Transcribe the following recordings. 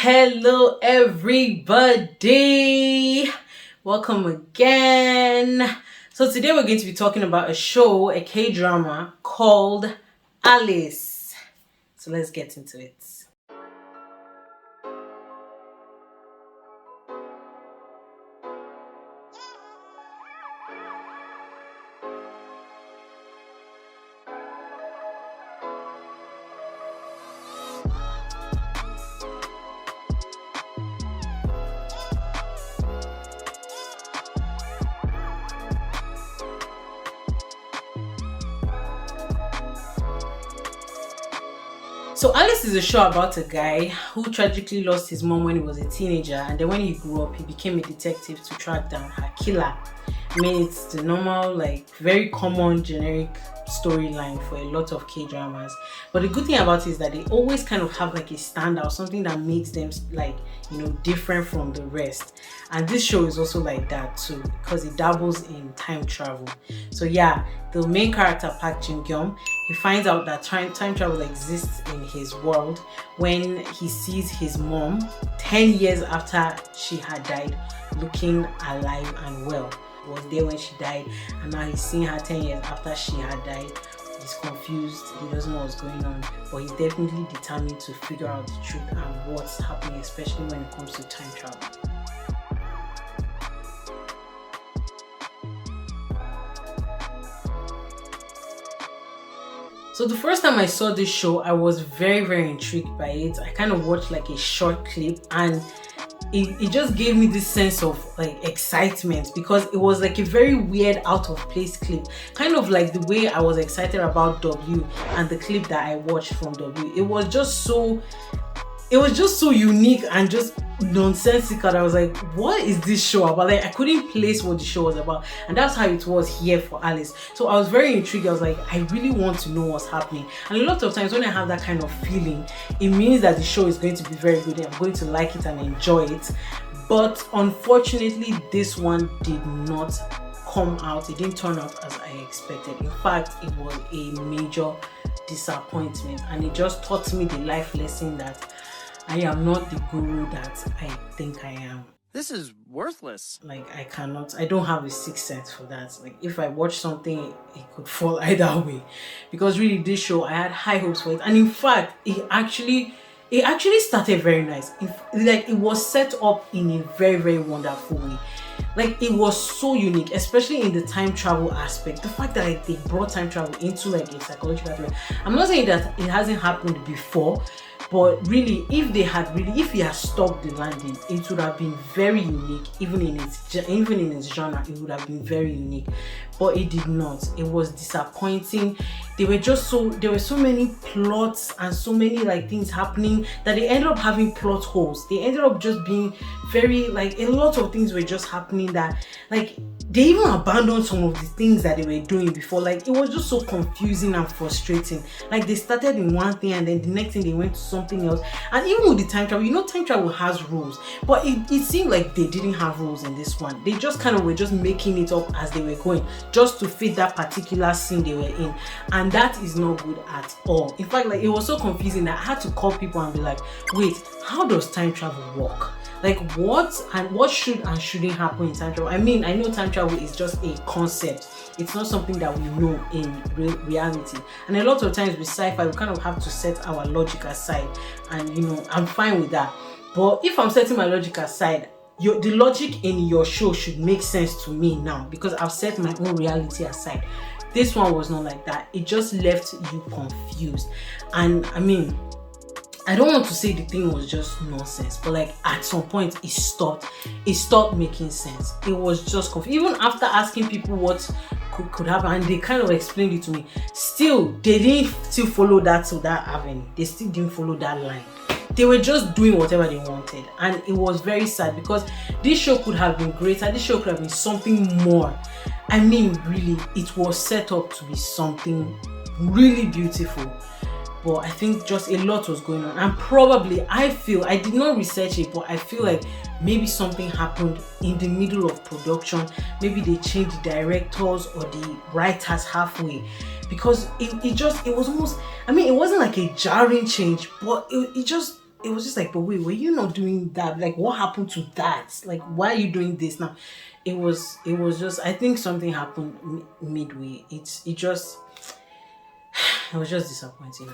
Hello everybody, welcome again. So today we're going to be talking about a show, a K-drama called Alice. So let's get into it. So Alice is a show about a guy who tragically lost his mom when he was a teenager, and then when he grew up he became a detective to track down her killer. I mean, it's the normal, very common generic storyline for a lot of K-dramas, but the good thing about it is that they always kind of have a standout, something that makes them different from the rest. And this show is also like that too, because it dabbles in time travel. So yeah, the main character, Park Jin-gyum, he finds out that time travel exists in his world when he sees his mom 10 years after she had died, looking alive and well. He was there when she died, and now he's seeing her 10 years after she had died. He's confused, he doesn't know what's going on, but he's definitely determined to figure out the truth and what's happening, especially when it comes to time travel. So the first time I saw this show, I was very intrigued by it. I kind of watched a short clip, and it just gave me this sense of excitement, because it was a very weird, out of place clip, kind of like the way I was excited about W and the clip that I watched from W. It was just so unique and just nonsensical. I was like, what is this show about? I couldn't place what the show was about, and that's how it was here for Alice. So I was very intrigued. I was like, I really want to know what's happening. And a lot of times when I have that kind of feeling, it means that the show is going to be very good and I'm going to like it and enjoy it. But unfortunately, this one did not come out. It didn't turn out as I expected. In fact, it was a major disappointment, and it just taught me the life lesson that I am not the guru that I think I am. This is worthless. I don't have a sixth sense for that. If I watch something, it could fall either way. Because really, this show, I had high hopes for it. And in fact, it actually started very nice. It was set up in a very wonderful way. It was so unique, especially in the time travel aspect. The fact that they brought time travel into a psychological way. I'm not saying that it hasn't happened before, but really, if he had stopped the landing, it would have been very unique. Even in its genre, it would have been very unique. But it did not. It was disappointing. There were so many plots and so many things happening that they ended up having plot holes. They ended up just being very a lot of things were just happening that they even abandoned some of the things that they were doing before. It was just so confusing and frustrating. They started in one thing and then the next thing they went to something else. And even with the time travel, time travel has rules, but it seemed like they didn't have rules in this one. They just were just making it up as they were going, just to fit that particular scene they were in, and that is not good at all. In fact, it was so confusing that I had to call people and be like, wait, how does time travel work? What should and shouldn't happen in time travel? I mean, I know time travel is just a concept. It's not something that we know in reality. And a lot of times with sci-fi, we kind of have to set our logic aside. And I'm fine with that. But if I'm setting my logic aside, the logic in your show should make sense to me now, because I've set my own reality aside. This one was not like that. It just left you confused. And I mean, I don't want to say the thing was just nonsense, but at some point it stopped making sense. It was just confusing. Even after asking people what could happen, and they kind of explained it to me, still they didn't follow that avenue. They still didn't follow that line. They were just doing whatever they wanted, and it was very sad, because this show could have been greater. This show could have been something more. I mean, really, it was set up to be something really beautiful. But I think just a lot was going on, and probably I did not research it, but I feel like maybe something happened in the middle of production. Maybe they changed the directors or the writers halfway, because it was almost, I mean, it wasn't like a jarring change, but it just it was just like, but wait, were you not doing that? Like, what happened to that? Like, why are you doing this now? It was just, I think something happened midway. It was just disappointing.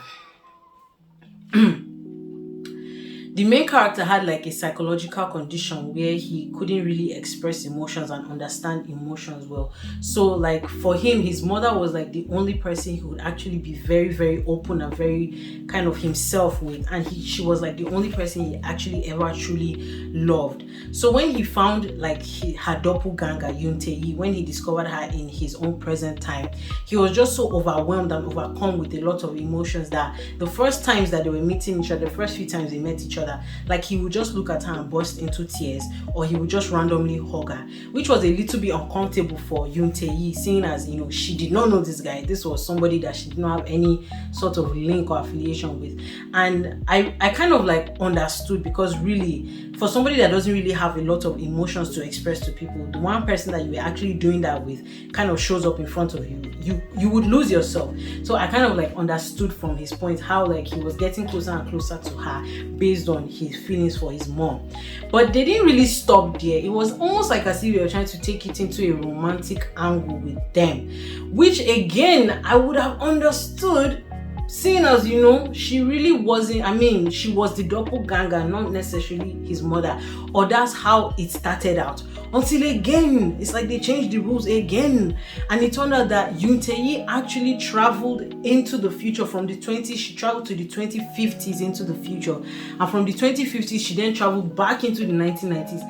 The main character had like a psychological condition where he couldn't really express emotions and understand emotions well. So like for him, his mother was like the only person he would actually be very, very open and very kind of himself with. And she was like the only person he actually ever truly loved. So when he found like her doppelganger, Yoon-tae, when he discovered her in his own present time, he was just so overwhelmed and overcome with a lot of emotions that the first times that they were meeting each other, the first few times they met each other, like he would just look at her and burst into tears, or he would just randomly hug her, which was a little bit uncomfortable for Yoon-tae, seeing as, you know, she did not know this guy. This was somebody that she did not have any sort of link or affiliation with. And I kind of like understood, because really for somebody that doesn't really have a lot of emotions to express to people, the one person that you were actually doing that with kind of shows up in front of you, you would lose yourself. So I kind of like understood from his point how like he was getting closer and closer to her based on his feelings for his mom. But they didn't really stop there. It was almost like as if they were trying to take it into a romantic angle with them, which again I would have understood, seeing as, you know, she really wasn't, I mean, she was the doppelganger, not necessarily his mother, or that's how it started out. Until again, it's like they changed the rules again, and it turned out that Yoon-tae actually traveled into the future from the 20s. She traveled to the 2050s into the future, and from the 2050s she then traveled back into the 1990s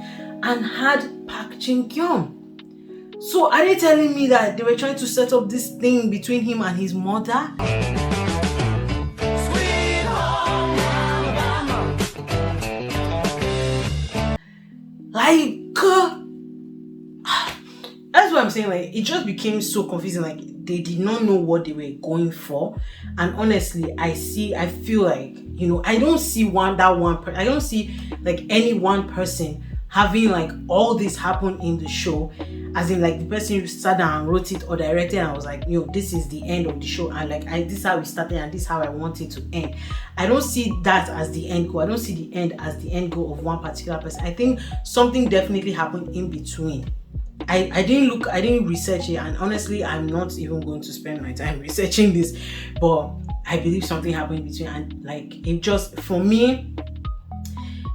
and had Park Jin-kyung. So are they telling me that they were trying to set up this thing between him and his mother? Like, that's what I'm saying. Like, it just became so confusing. Like, they did not know what they were going for. And honestly, I feel like, you know, I don't see I don't see like any one person having like all this happen in the show, as in like the person who sat down and wrote it or directed and I was like, you know, this is the end of the show, and like this is how we started and this is how I want it to end. I don't see that as the end goal. I don't see the end as the end goal of one particular person. I think something definitely happened in between. I didn't research it, and honestly I'm not even going to spend my time researching this, but I believe something happened in between, and like it just, for me,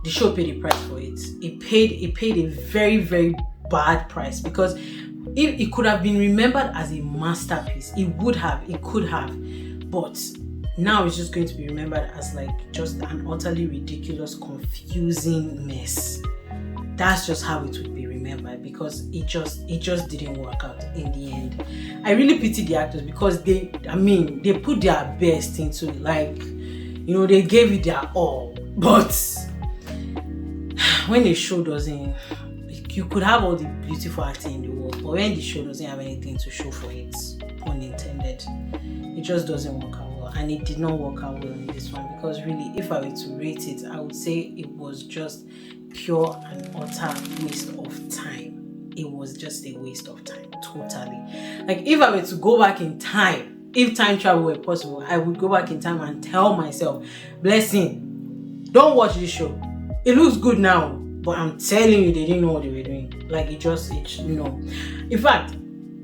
the show paid a price for it. It paid a very, very bad price, because if it could have been remembered as a masterpiece, it could have, but now it's just going to be remembered as like just an utterly ridiculous, confusing mess. That's just how it would be remembered, because it just didn't work out in the end. I really pity the actors, because they put their best into it, like, you know, they gave it their all, but when the show doesn't, you could have all the beautiful acting in the world, but when the show doesn't have anything to show for it, pun intended, it just doesn't work out well. And it did not work out well in this one, because really, if I were to rate it, I would say it was just pure and utter waste of time. It was just a waste of time, totally. Like, if I were to go back in time, if time travel were possible, I would go back in time and tell myself, Blessing, don't watch this show. It looks good now, but I'm telling you, they didn't know what they were doing. Like, it you know. In fact,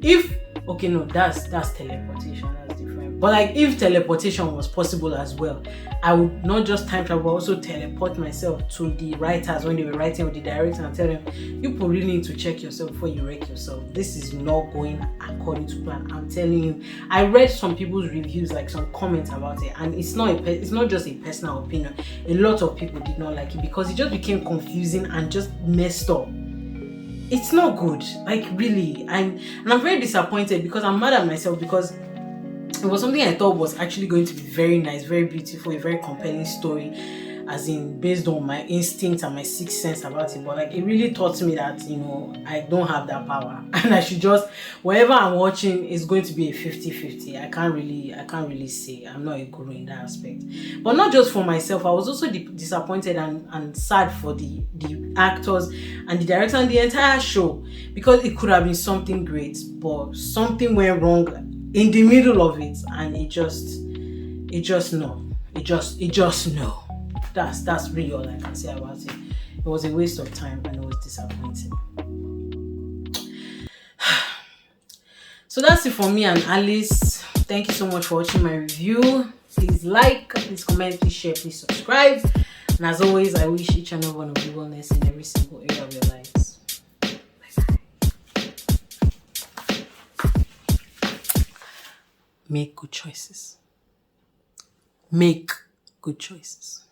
that's teleportation. That's different. But like, if teleportation was possible as well, I would not just time travel, but also teleport myself to the writers when they were writing, or the director, and tell them, you people really need to check yourself before you wreck yourself. This is not going according to plan. I'm telling you. I read some people's reviews, like some comments about it, and it's not just a personal opinion. A lot of people did not like it, because it just became confusing and just messed up. It's not good. Like, really, I'm very disappointed, because I'm mad at myself, because it was something I thought was actually going to be very nice, very beautiful, a very compelling story, as in based on my instinct and my sixth sense about it. But like, it really taught me that, you know, I don't have that power, and I should just, whatever I'm watching is going to be a 50-50. I can't really say. I'm not a guru in that aspect. But not just for myself, I was also disappointed and sad for the actors and the director and the entire show, because it could have been something great, but something went wrong in the middle of it, and it just no. That's really all I can say about it. It was a waste of time and it was disappointing. So that's it for me and Alice. Thank you so much for watching my review. Please like, please comment, please share, please subscribe. And as always, I wish each and every one of you wellness in every single area of your lives. Bye-bye. Make good choices. Make good choices.